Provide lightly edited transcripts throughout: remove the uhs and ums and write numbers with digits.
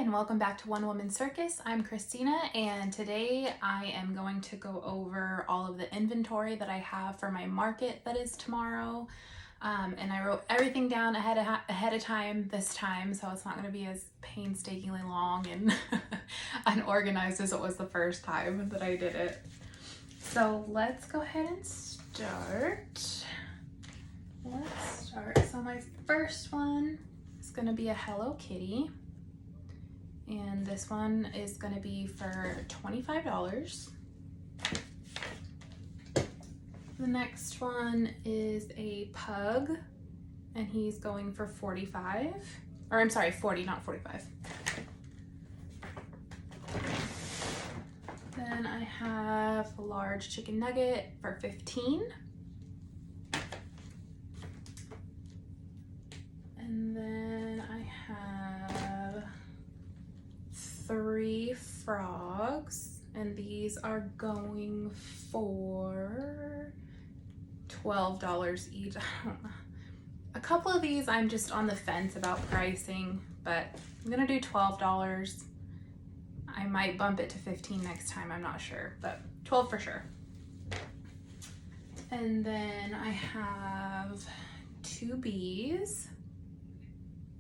and welcome back to One Woman Circus. I'm Christina, and today I am going to go over all of the inventory that I have for my market that is tomorrow. And I wrote everything down ahead of time this time, so it's not going to be as painstakingly long and unorganized as it was the first time that I did it. So let's go ahead and start. So my first one is going to be a Hello Kitty. And this one is going to be for $25. The next one is a pug, and he's going for $45. Or I'm sorry, $40, not $45. Then I have a large chicken nugget for $15. And then I have 3 frogs, and these are going for $12 each. A couple of these I'm just on the fence about pricing, but I'm gonna do $12. I might bump it to $15 next time, I'm not sure, but $12 for sure. And then I have 2 bees,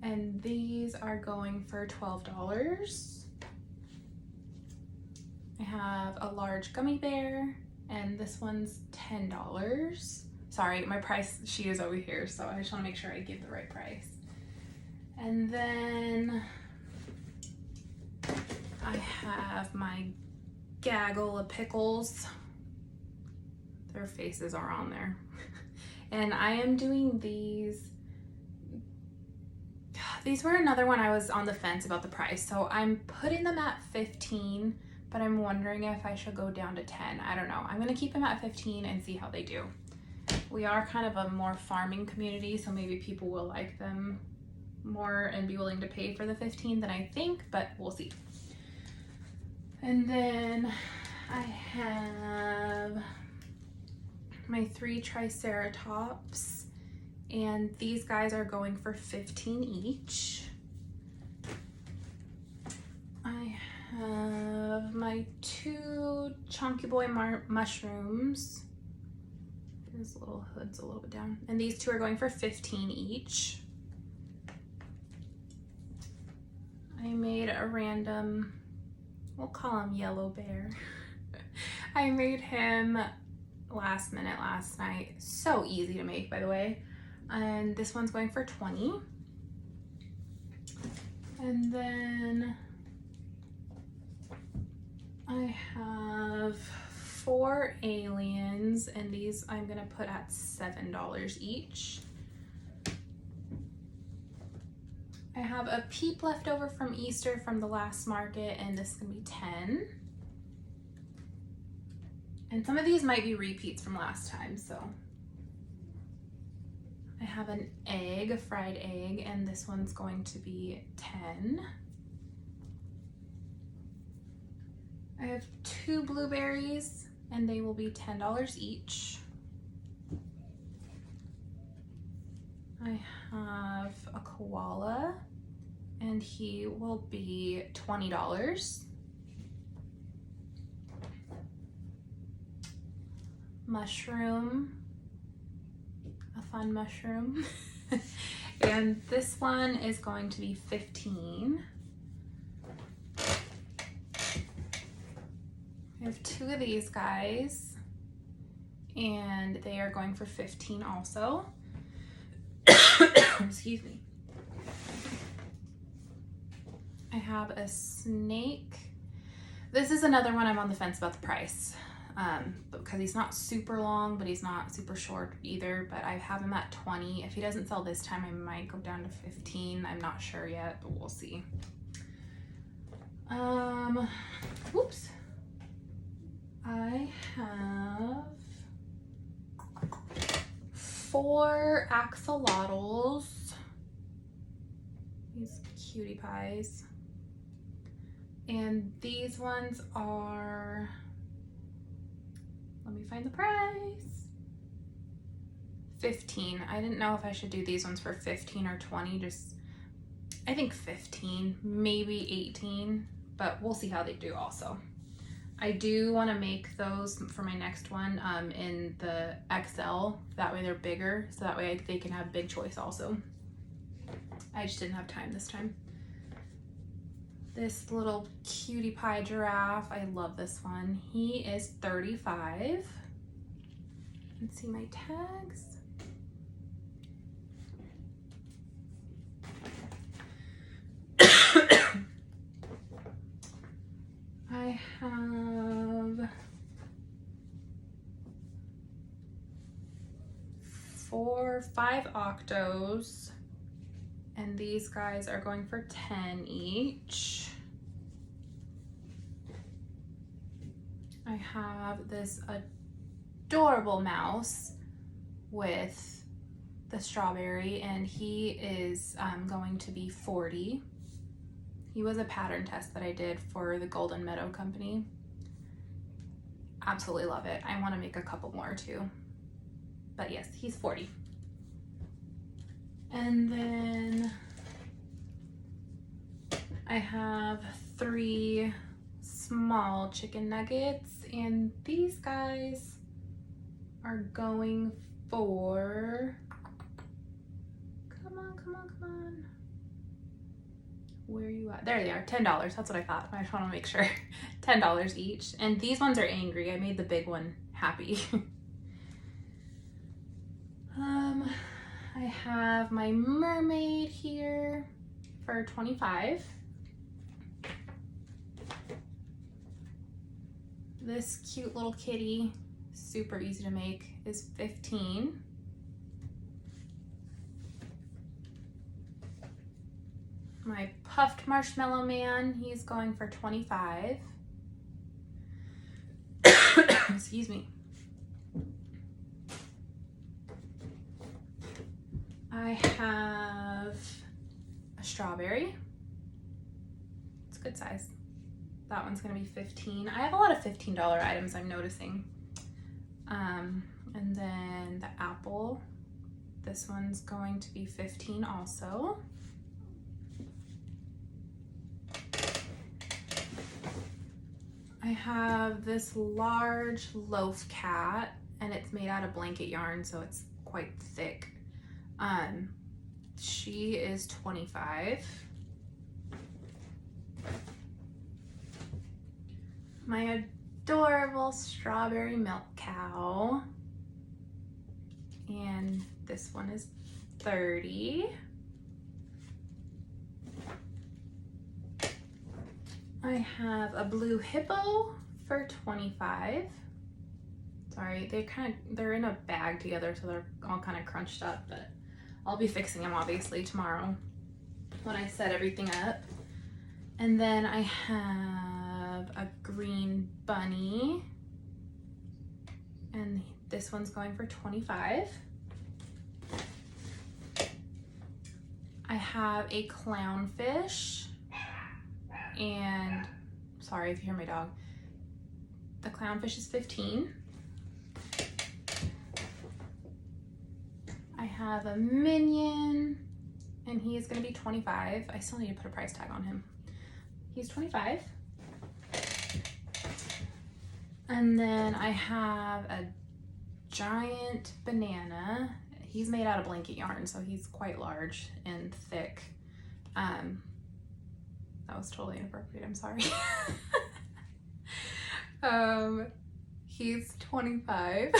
and these are going for $12. I have a large gummy bear, and this one's $10. Sorry, my price sheet is over here, so I just want to make sure I give the right price. And then I have my gaggle of pickles. Their faces are on there. And I am doing these. These were another one I was on the fence about the price, so I'm putting them at $15. But I'm wondering if I should go down to $10. I don't know. I'm gonna keep them at $15 and see how they do. We are kind of a more farming community, so maybe people will like them more and be willing to pay for the $15 than I think, but we'll see. And then I have my 3 Triceratops, and these guys are going for $15 each. I have my 2 Chunky Boy mushrooms. His little hood's a little bit down. And these 2 are going for $15 each. I made a random, we'll call him Yellow Bear. I made him last minute last night. So easy to make, by the way. And this one's going for $20. And then I have 4 aliens, and these I'm gonna put at $7 each. I have a peep left over from Easter from the last market, and this is gonna be $10. And some of these might be repeats from last time, so. I have an egg, a fried egg, and this one's going to be $10. I have 2 blueberries, and they will be $10 each. I have a koala, and he will be $20. Mushroom, a fun mushroom. And this one is going to be $15. I have 2 of these guys, and they are going for $15 also. Excuse me. I have a snake. This is another one I'm on the fence about the price, because he's not super long, but he's not super short either, but I have him at $20. If he doesn't sell this time, I might go down to $15. I'm not sure yet, but we'll see. Whoops. I have 4 axolotls. These cutie pies. And these ones are, let me find the price, $15. I didn't know if I should do these ones for $15 or $20. Just I think 15, maybe 18, but we'll see how they do also. I do want to make those for my next one in the XL. That way they're bigger, so that way they can have big choice also. I just didn't have time this time. This little cutie pie giraffe, I love this one. He is 35. Let's see my tags. I have 5 octos, and these guys are going for 10 each. I have this adorable mouse with the strawberry, and he is going to be 40. He was a pattern test that I did for the Golden Meadow Company. Absolutely love it. I want to make a couple more too. But yes, he's 40. And then I have 3 small chicken nuggets, and these guys are going for, come on. Where are you at? There they are, $10. That's what I thought. I just want to make sure. $10 each. And these ones are angry. I made the big one happy. I have my mermaid here for 25. This cute little kitty, super easy to make, is 15. My puffed marshmallow man, he's going for 25. Excuse me. I have a strawberry. It's a good size. That one's gonna be 15. I have a lot of $15 items I'm noticing. And then the apple, this one's going to be 15 also. I have this large loaf cat, and it's made out of blanket yarn, so it's quite thick. She is 25. My adorable strawberry milk cow, and this one is 30. I have a blue hippo for 25. Sorry, they're in a bag together, so they're all kind of crunched up, but I'll be fixing them obviously tomorrow when I set everything up. And then I have a green bunny, and this one's going for 25. I have a clownfish, and sorry if you hear my dog. The clownfish is 15. I have a minion, and he is going to be 25. I still need to put a price tag on him. He's 25. And then I have a giant banana. He's made out of blanket yarn, so he's quite large and thick. That was totally inappropriate, I'm sorry. He's 25.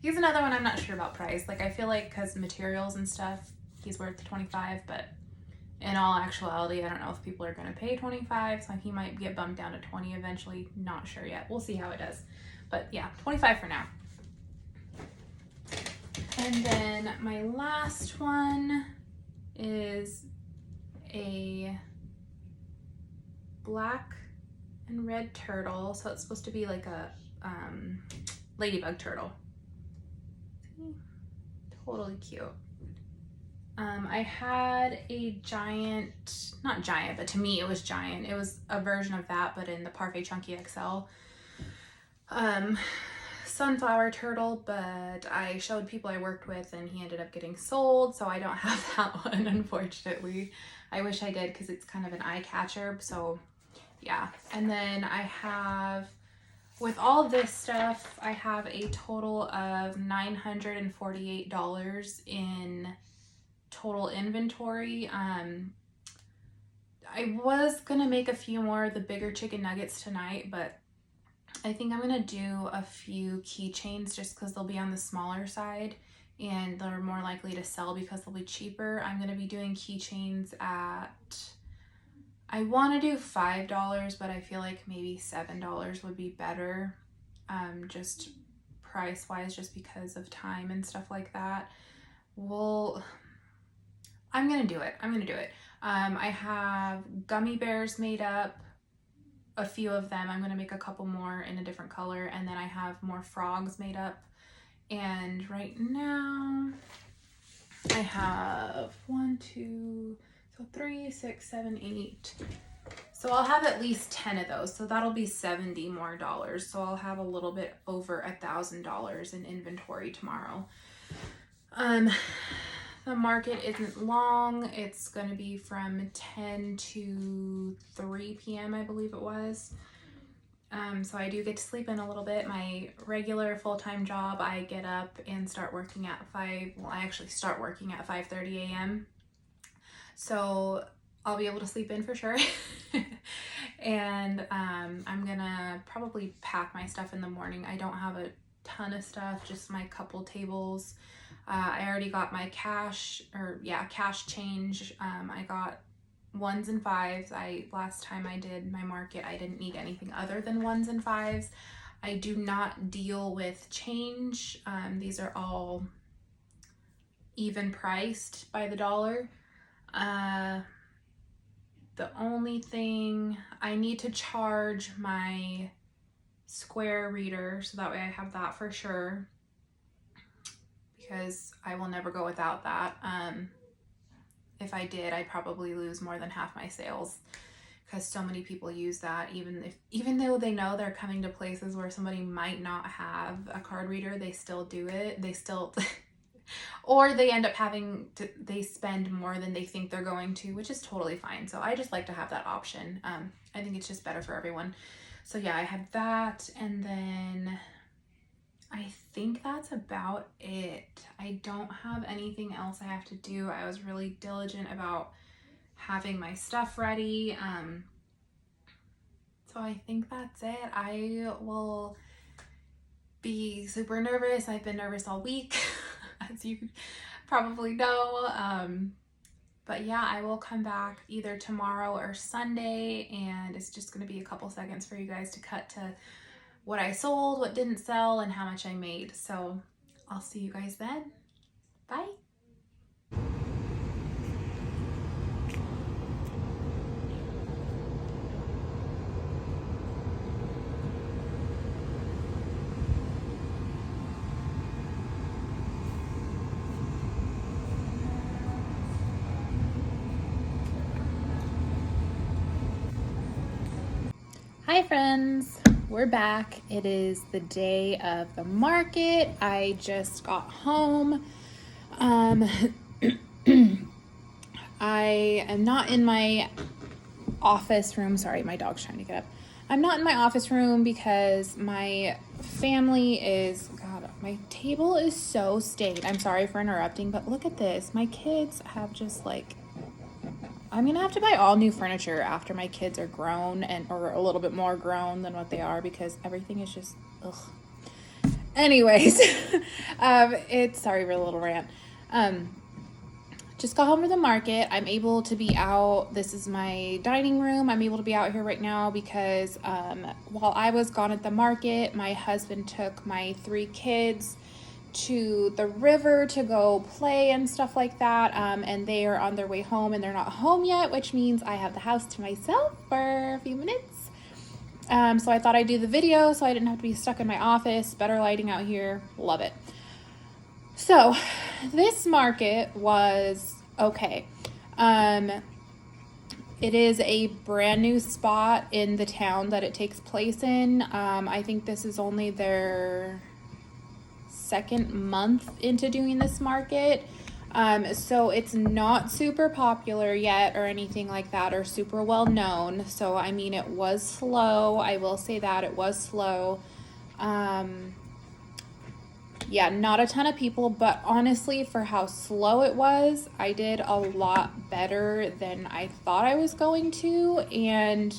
He's another one I'm not sure about price. Like, I feel like because materials and stuff, he's worth 25, but in all actuality, I don't know if people are gonna pay 25, so he might get bumped down to 20 eventually. Not sure yet. We'll see how it does. But yeah, 25 for now. And then my last one is a black and red turtle. So it's supposed to be like a ladybug turtle. Totally cute. I had a giant, not giant, but to me it was giant. It was a version of that, but in the Parfait Chunky XL. Sunflower turtle, but I showed people I worked with and he ended up getting sold, so I don't have that one, unfortunately. I wish I did because it's kind of an eye catcher. So yeah. And then I have, with all of this stuff, I have a total of $948 in total inventory. I was gonna make a few more of the bigger chicken nuggets tonight, but I think I'm gonna do a few keychains just because they'll be on the smaller side and they're more likely to sell because they'll be cheaper. I'm gonna be doing keychains at, I want to do $5, but I feel like maybe $7 would be better, just price wise, just because of time and stuff like that. Well, I'm gonna do it. I have gummy bears made up, a few of them. I'm gonna make a couple more in a different color, and then I have more frogs made up. And right now I have 3, 6, 7, 8. So I'll have at least 10 of those. So that'll be $70 more. So I'll have a little bit over $1,000 in inventory tomorrow. The market isn't long. It's going to be from 10 to 3 p.m. I believe it was. So I do get to sleep in a little bit. My regular full-time job, I get up and start working at 5. Well, I actually start working at 5:30 a.m. So I'll be able to sleep in for sure. And I'm gonna probably pack my stuff in the morning. I don't have a ton of stuff, just my couple tables. I already got my cash change. I got 1s and 5s. Last time I did my market, I didn't need anything other than 1s and 5s. I do not deal with change. These are all even priced by the dollar. The only thing, I need to charge my Square reader, so that way I have that for sure, because I will never go without that. If I did, I'd probably lose more than half my sales, because so many people use that. Even though they know they're coming to places where somebody might not have a card reader, they still do it. They still or they end up they spend more than they think they're going to, which is totally fine. So I just like to have that option. I think it's just better for everyone. So yeah, I have that, and then I think that's about it. I don't have anything else I have to do. I was really diligent about having my stuff ready. So I think that's it. I will be super nervous. I've been nervous all week, as you probably know. But yeah, I will come back either tomorrow or Sunday, and it's just going to be a couple seconds for you guys to cut to what I sold, what didn't sell, and how much I made. So I'll see you guys then. Bye. Hi friends, we're back. It is the day of the market. I just got home. I am not in my office room. Sorry, my dog's trying to get up. I'm not in my office room because my family is, God, my table is so stained. I'm sorry for interrupting, but look at this. My kids have just like, I'm gonna have to buy all new furniture after my kids are grown or a little bit more grown than what they are, because everything is just, ugh. Anyways, sorry for a little rant. Just got home from the market. I'm able to be out. This is my dining room. I'm able to be out here right now because while I was gone at the market, my husband took my 3 kids to the river to go play and stuff like that, and they are on their way home, and they're not home yet, which means I have the house to myself for a few minutes. So I thought I'd do the video so I didn't have to be stuck in my office. Better lighting out here, love it. So this market was okay. It is a brand new spot in the town that it takes place in. I think this is only their 2nd month into doing this market. So it's not super popular yet or anything like that, or super well known. So, I mean, it was slow. I will say that it was slow. Yeah, not a ton of people, but honestly, for how slow it was, I did a lot better than I thought I was going to. And,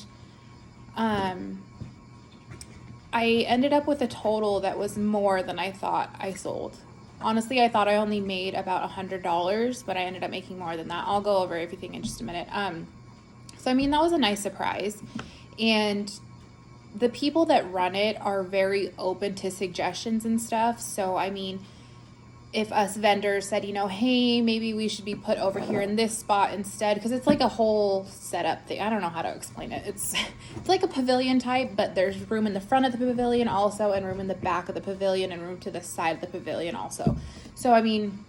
I ended up with a total that was more than I thought I sold. Honestly, I thought I only made about $100, but I ended up making more than that. I'll go over everything in just a minute. So I mean, that was a nice surprise. And the people that run it are very open to suggestions and stuff. So I mean, if us vendors said, you know, hey, maybe we should be put over here in this spot instead, because it's like a whole setup thing. I don't know how to explain it. It's like a pavilion type, but there's room in the front of the pavilion also, and room in the back of the pavilion, and room to the side of the pavilion also. So I mean,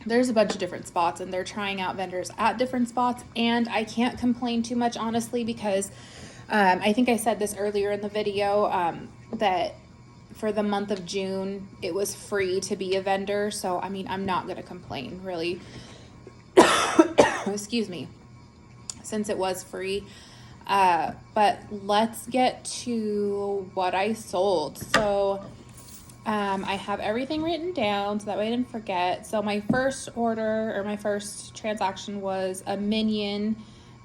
there's a bunch of different spots, and they're trying out vendors at different spots, and I can't complain too much, honestly, because I think I said this earlier in the video, that for the month of June, it was free to be a vendor. So, I mean, I'm not going to complain, really. Excuse me. Since it was free. But let's get to what I sold. So, I have everything written down so that way I didn't forget. So, my first order, or my first transaction, was a Minion.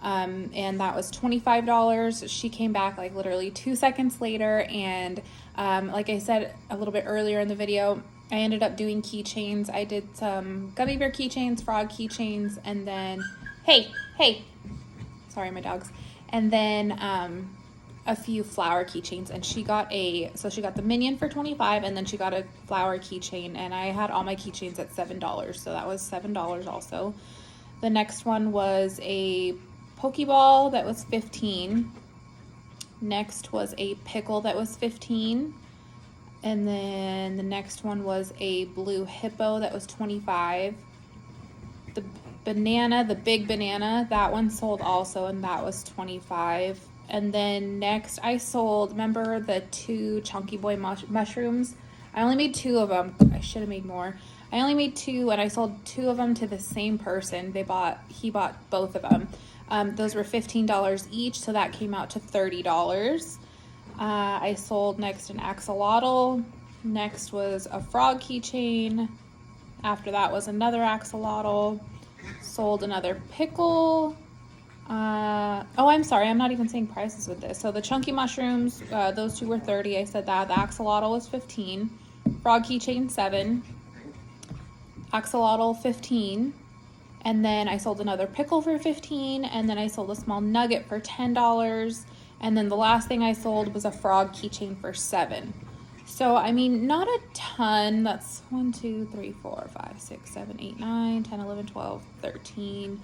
And that was $25. She came back like literally 2 seconds later, and like I said a little bit earlier in the video, I ended up doing keychains. I did some gummy bear keychains, frog keychains, and then hey, sorry, my dogs, and then a few flower keychains. And she got the Minion for $25, and then she got a flower keychain, and I had all my keychains at $7, so that was $7 also. The next one was a Pokeball that was $15. Next was a pickle that was $15. And then the next one was a blue hippo that was $25. The banana, the big banana, that one sold also, and that was $25. And then next I sold, remember the 2 Chunky Boy mushrooms? I only made 2 of them. I should have made more. I only made 2, and I sold 2 of them to the same person. He bought both of them. Those were $15 each, so that came out to $30. I sold next an axolotl. Next was a frog keychain. After that was another axolotl. Sold another pickle. Oh, I'm sorry, I'm not even saying prices with this. So the chunky mushrooms, those 2 were $30. I said that. The axolotl was $15. Frog keychain, $7. Axolotl, $15. And then I sold another pickle for $15, and then I sold a small nugget for $10, and then the last thing I sold was a frog keychain for $7. So, I mean, not a ton. That's 1, 2, 3, 4, 5, 6, 7, 8, 9, 10, 11, 12, 13.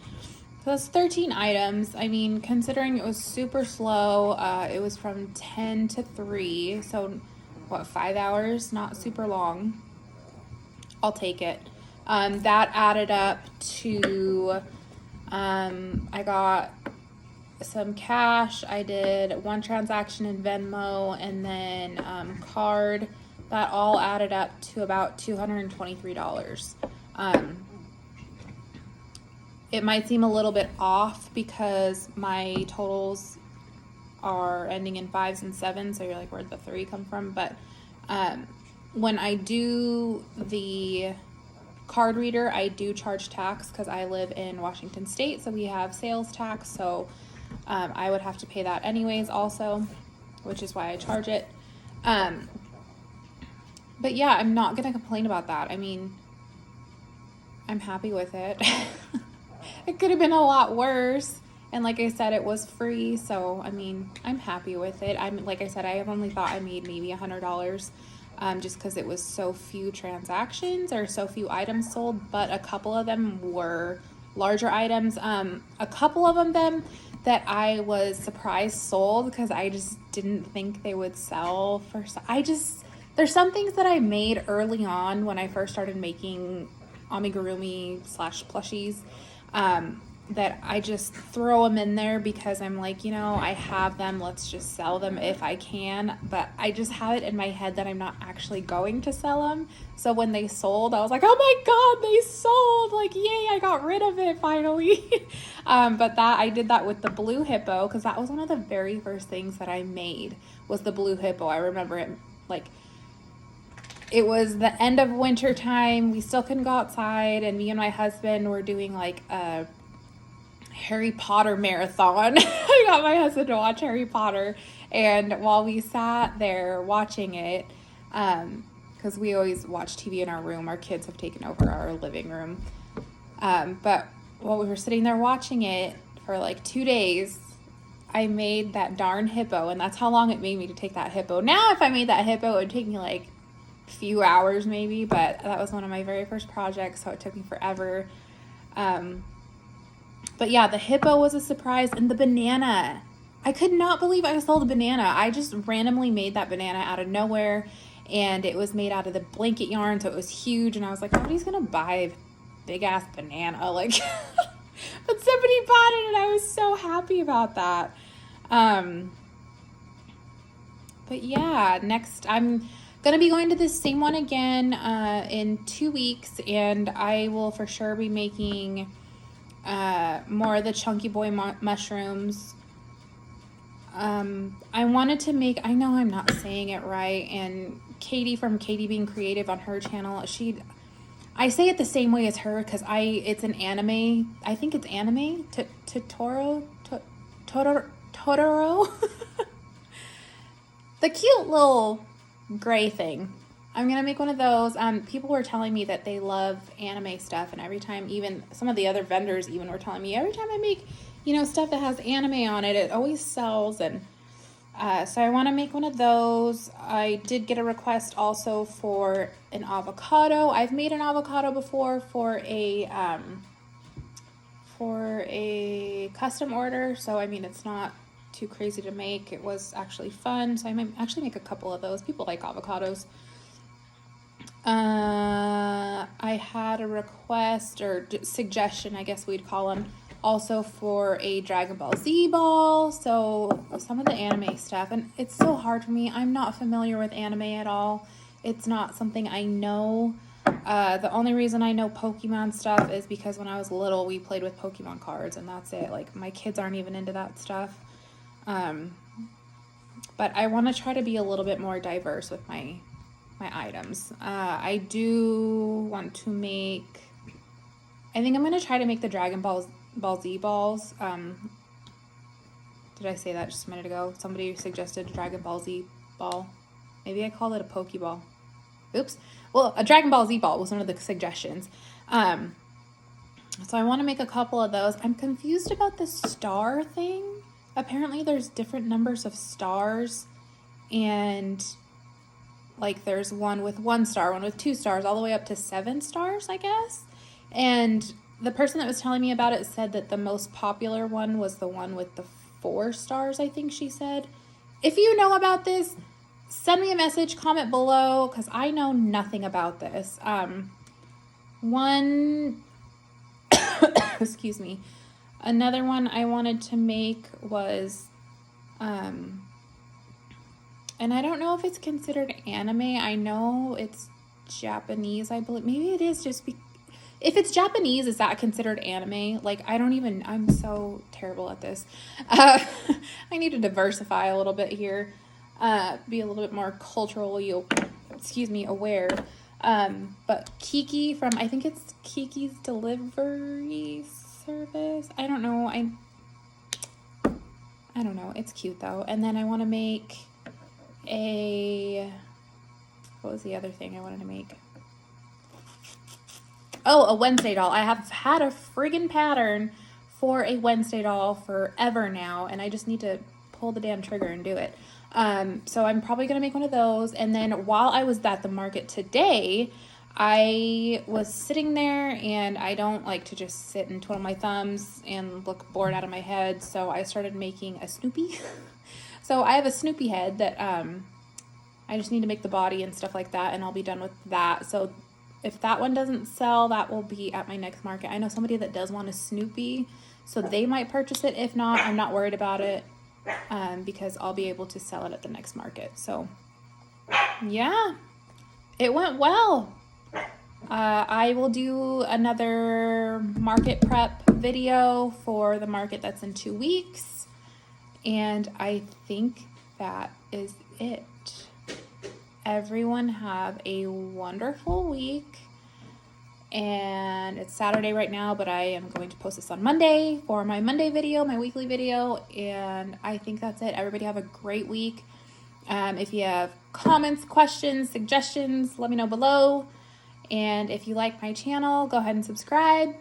So that's 13 items. I mean, considering it was super slow, it was from 10 to 3, so what, 5 hours? Not super long. I'll take it. That added up to, I got some cash. I did 1 transaction in Venmo, and then card. That all added up to about $223. It might seem a little bit off because my totals are ending in 5s and 7s, so you're like, where'd the 3 come from? But when I do the card reader, I do charge tax because I live in Washington State, so we have sales tax, so I would have to pay that anyways also, which is why I charge it. But yeah, I'm not gonna complain about that. I mean, I'm happy with it. It could have been a lot worse, and like I said, it was free, so I mean, I'm happy with it. Like I said, I have only thought I made maybe $100. Just because it was so few transactions or so few items sold, but a couple of them were larger items. A couple of them that I was surprised sold because I just didn't think they would sell for. There's some things that I made early on when I first started making amigurumi / plushies. that I just throw them in there because I'm like, you know, I have them, let's just sell them if I can. But I just have it in my head that I'm not actually going to sell them. So when they sold, I was like, oh my God, they sold. Like, yay, I got rid of it finally. But I did that with the blue hippo because that was one of the very first things that I made was the blue hippo. I remember it, like, it was the end of winter time. We still couldn't go outside, and me and my husband were doing like a Harry Potter marathon. I got my husband to watch Harry Potter, and while we sat there watching it, because we always watch TV in our room, our kids have taken over our living room. But while we were sitting there watching it for like 2 days, I made that darn hippo, and that's how long it made me to take that hippo. Now, if I made that hippo, it would take me like a few hours maybe, but that was one of my very first projects, so it took me forever. But yeah, the hippo was a surprise, and the banana. I could not believe I sold a banana. I just randomly made that banana out of nowhere, and it was made out of the blanket yarn, so it was huge, and I was like, nobody's gonna buy a big-ass banana, like, but somebody bought it, and I was so happy about that. But yeah, next, I'm gonna be going to this same one again in 2 weeks, and I will for sure be making more of the Chunky Boy mushrooms. I wanted to make, I know I'm not saying it right, and Katie from Katie Being Creative on her channel, I say it the same way as her because it's an anime, I think it's anime, Totoro, the cute little gray thing. I'm gonna make one of those. People were telling me that they love anime stuff, and every time, even some of the other vendors even were telling me, every time I make, you know, stuff that has anime on it, it always sells. And so I want to make one of those. I did get a request also for an avocado. I've made an avocado before for a custom order, so I mean, it's not too crazy to make. It was actually fun, so I might actually make a couple of those. People like avocados. I had a request or suggestion, I guess we'd call them, also for a Dragon Ball Z ball. So some of the anime stuff, and it's so hard for me. I'm not familiar with anime at all. It's not something I know. The only reason I know Pokemon stuff is because when I was little, we played with Pokemon cards, and that's it. Like, my kids aren't even into that stuff. But I want to try to be a little bit more diverse with my items. I do want to make, I think I'm going to try to make the Dragon Ball Z balls. Did I say that just a minute ago? Somebody suggested a Dragon Ball Z ball. Maybe I called it a Pokeball. Oops. Well, a Dragon Ball Z ball was one of the suggestions. So I want to make a couple of those. I'm confused about the star thing. Apparently there's different numbers of stars, and like there's one with 1 star, one with 2 stars, all the way up to 7 stars, I guess. And the person that was telling me about it said that the most popular one was the one with the 4 stars, I think she said. If you know about this, send me a message, comment below, because I know nothing about this. Excuse me. Another one I wanted to make was, and I don't know if it's considered anime. I know it's Japanese, I believe. Maybe it is just if it's Japanese, is that considered anime? Like, I'm so terrible at this. I need to diversify a little bit here. Be a little bit more culturally, aware. But Kiki from, I think it's Kiki's Delivery Service. I don't know. I don't know. It's cute though. And then I want to make what was the other thing I wanted to make? Oh, a Wednesday doll. I have had a friggin' pattern for a Wednesday doll forever now, and I just need to pull the damn trigger and do it. So I'm probably going to make one of those. And then while I was at the market today, I was sitting there, and I don't like to just sit and twiddle my thumbs and look bored out of my head. So I started making a Snoopy. So I have a Snoopy head that I just need to make the body and stuff like that, and I'll be done with that. So if that one doesn't sell, that will be at my next market. I know somebody that does want a Snoopy, So they might purchase it. If not, I'm not worried about it because I'll be able to sell it at the next market. So yeah, it went well. I will do another market prep video for the market that's in 2 weeks. And I think that is it. Everyone have a wonderful week. And it's Saturday right now, but I am going to post this on Monday for my Monday video, my weekly video. And I think that's it. Everybody have a great week. If you have comments, questions, suggestions, let me know below. And if you like my channel, go ahead and subscribe.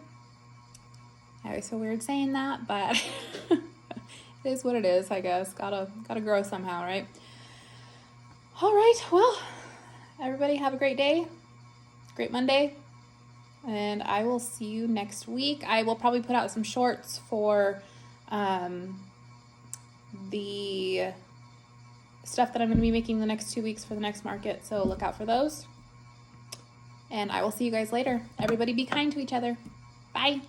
I always feel weird saying that, but it is what it is, I guess. Gotta grow somehow, right? All right, well, everybody have a great day, great Monday, and I will see you next week. I will probably put out some shorts for the stuff that I'm going to be making the next 2 weeks for the next market, so look out for those. And I will see you guys later. Everybody be kind to each other. Bye.